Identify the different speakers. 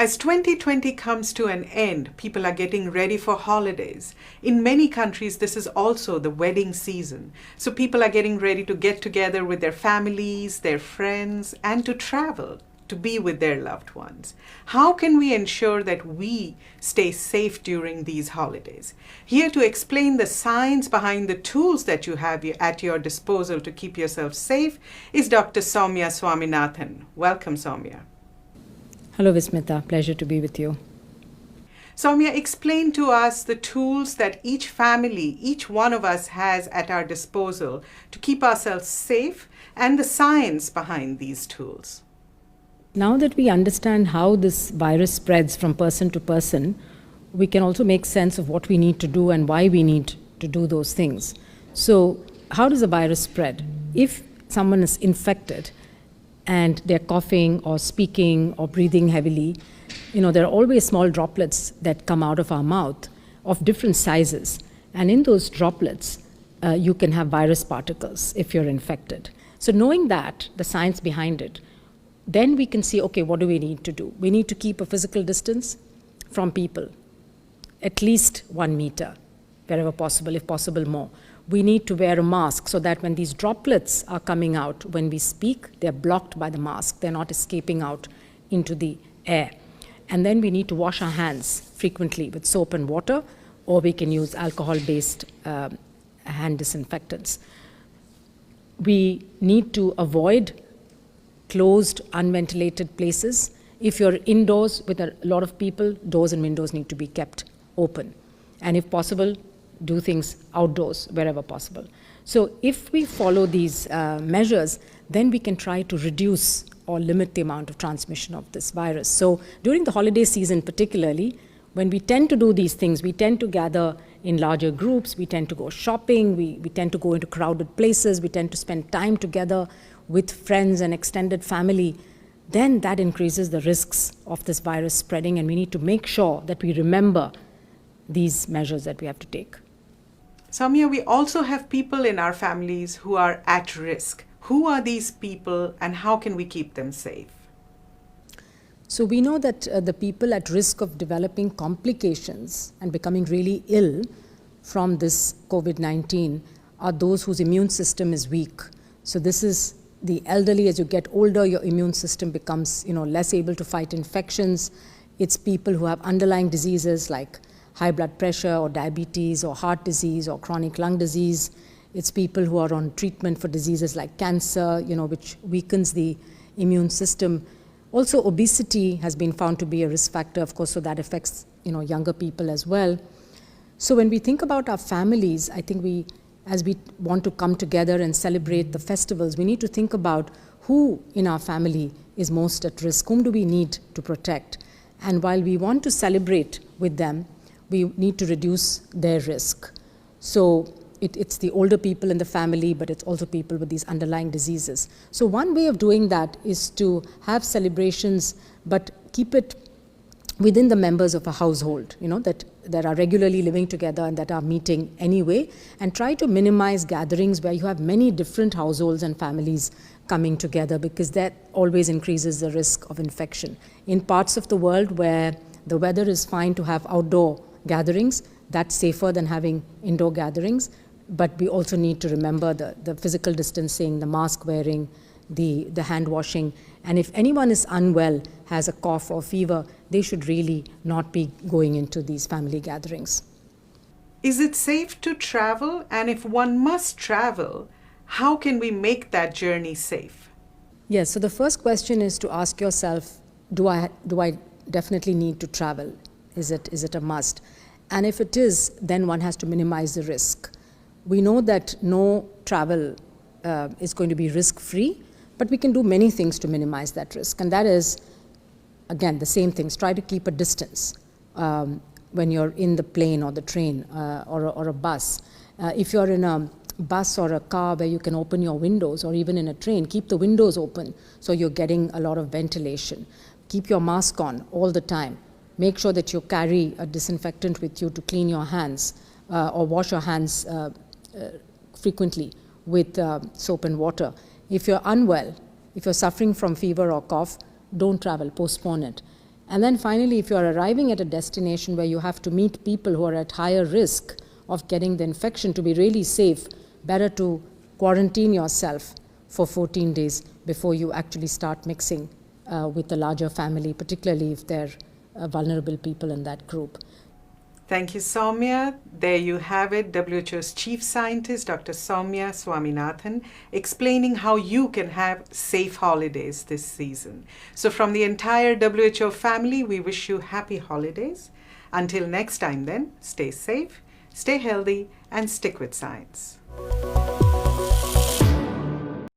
Speaker 1: As 2020 comes to an end, people are getting ready for holidays. In many countries, this is also the wedding season. So people are getting ready to get together with their families, their friends, and to travel to be with their loved ones. How can we ensure that we stay safe during these holidays? Here to explain the science behind the tools that you have at your disposal to keep yourself safe is Dr. Soumya Swaminathan. Welcome, Soumya.
Speaker 2: Hello, Vismita. Pleasure to be with you.
Speaker 1: Soumya, explain to us the tools that each family, each one of us has at our disposal to keep ourselves safe and the science behind these tools.
Speaker 2: Now that we understand how this virus spreads from person to person, we can also make sense of what we need to do and why we need to do those things. So, how does a virus spread? If someone is infected and they're coughing or speaking or breathing heavily, there are always small droplets that come out of our mouth of different sizes. And in those droplets, you can have virus particles if you're infected. So knowing that, the science behind it, then we can see, okay, what do we need to do? We need to keep a physical distance from people, at least 1 meter, wherever possible, if possible more. We need to wear a mask so that when these droplets are coming out, when we speak, they're blocked by the mask. They're not escaping out into the air. And then we need to wash our hands frequently with soap and water, or we can use alcohol-based hand disinfectants. We need to avoid closed, unventilated places. If you're indoors with a lot of people, doors and windows need to be kept open. And if possible, do things outdoors wherever possible. So if we follow these measures, then we can try to reduce or limit the amount of transmission of this virus. So during the holiday season particularly, when we tend to do these things, we tend to gather in larger groups, we tend to go shopping, we tend to go into crowded places, we tend to spend time together with friends and extended family, then that increases the risks of this virus spreading, and we need to make sure that we remember these measures that we have to take.
Speaker 1: Soumya, we also have people in our families who are at risk. Who are these people and how can we keep them safe?
Speaker 2: So we know that the people at risk of developing complications and becoming really ill from this COVID-19 are those whose immune system is weak. So this is the elderly. As you get older, your immune system becomes less able to fight infections. It's people who have underlying diseases like high blood pressure or diabetes or heart disease or chronic lung disease. It's people who are on treatment for diseases like cancer, which weakens the immune system. Also, obesity has been found to be a risk factor, of course, so that affects younger people as well. So when we think about our families, I think as we want to come together and celebrate the festivals, we need to think about who in our family is most at risk, whom do we need to protect. And while we want to celebrate with them, we need to reduce their risk. So it's the older people in the family, but it's also people with these underlying diseases. So one way of doing that is to have celebrations, but keep it within the members of a household, that are regularly living together and that are meeting anyway, and try to minimize gatherings where you have many different households and families coming together, because that always increases the risk of infection. In parts of the world where the weather is fine to have outdoor gatherings, that's safer than having indoor gatherings, but we also need to remember the physical distancing, the mask wearing, the hand washing, and if anyone is unwell, has a cough or fever, they should really not be going into these family gatherings.
Speaker 1: Is it safe to travel? And if one must travel, how can we make that journey safe?
Speaker 2: Yes, so the first question is to ask yourself, do I definitely need to travel? Is it a must? And if it is, then one has to minimize the risk. We know that no travel is going to be risk-free, but we can do many things to minimize that risk. And that is, again, the same things. Try to keep a distance when you're in the plane or the train or a bus. If you're in a bus or a car where you can open your windows, or even in a train, keep the windows open so you're getting a lot of ventilation. Keep your mask on all the time. Make sure that you carry a disinfectant with you to clean your hands or wash your hands frequently with soap and water. If you're unwell, if you're suffering from fever or cough, don't travel, postpone it. And then finally, if you're arriving at a destination where you have to meet people who are at higher risk of getting the infection, to be really safe, better to quarantine yourself for 14 days before you actually start mixing with the larger family, particularly if they're vulnerable people in that group.
Speaker 1: Thank you, Soumya. There you have it, WHO's Chief Scientist, Dr. Soumya Swaminathan, explaining how you can have safe holidays this season. So from the entire WHO family, we wish you happy holidays. Until next time then, stay safe, stay healthy, and stick with science.